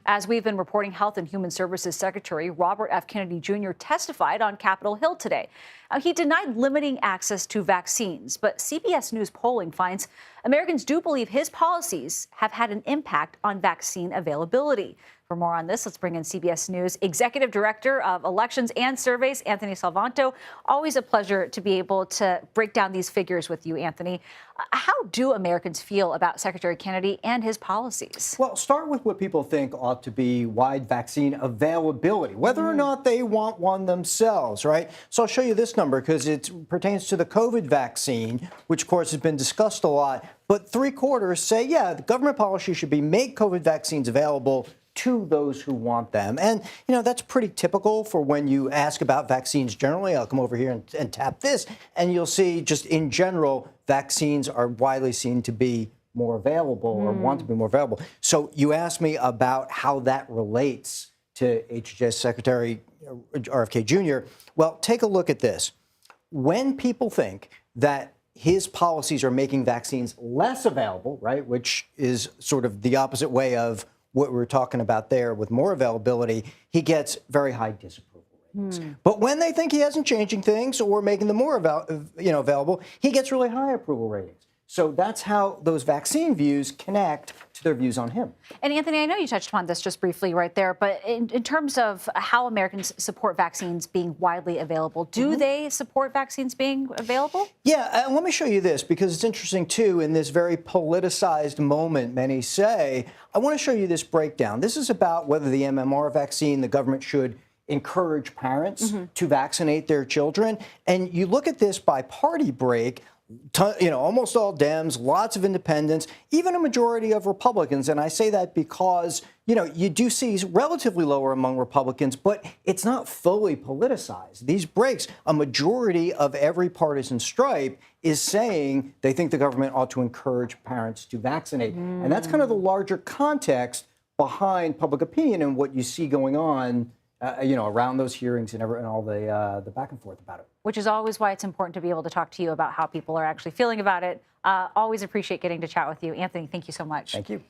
As we've been reporting, Health and Human Services Secretary Robert F. Kennedy Jr. testified on Capitol Hill today. He denied limiting access to vaccines, but CBS News polling finds Americans do believe his policies have had an impact on vaccine availability. For more on this, let's bring in CBS News Executive Director of Elections and Surveys, Anthony Salvanto. Always a pleasure to be able to break down these figures with you, Anthony. How do Americans feel about Secretary Kennedy and his policies? Well, start with what people think ought to be wide vaccine availability, whether or not they want one themselves, right? So I'll show you this number because it pertains to the COVID vaccine, which, of course, has been discussed a lot. But 3/4 say, yeah, the government policy should be make COVID vaccines available to those who want them. And, that's pretty typical for when you ask about vaccines generally. I'll come over here and tap this, and you'll see just in general, vaccines are widely seen to be more available or want to be more available. So you asked me about how that relates to HHS Secretary RFK Jr. Well, take a look at this. When people think that his policies are making vaccines less available, right, which is sort of the opposite way of what we're talking about there with more availability, he gets very high disapproval ratings. But when they think he isn't changing things or making them more available, he gets really high approval ratings. So that's how those vaccine views connect to their views on him. And Anthony, I know you touched upon this just briefly right there, but in terms of how Americans support vaccines being widely available, do they support vaccines being available? Yeah, let me show you this because it's interesting, too, in this very politicized moment, many say. I want to show you this breakdown. This is about whether the MMR vaccine, the government should encourage parents to vaccinate their children. And you look at this by party break. Almost all Dems, lots of independents, even a majority of Republicans. And I say that because, you do see relatively lower among Republicans, but it's not fully politicized. These breaks, a majority of every partisan stripe is saying they think the government ought to encourage parents to vaccinate. And that's kind of the larger context behind public opinion and what you see going on around those hearings and all the back and forth about it. Which is always why it's important to be able to talk to you about how people are actually feeling about it. Always appreciate getting to chat with you. Anthony, thank you so much. Thank you.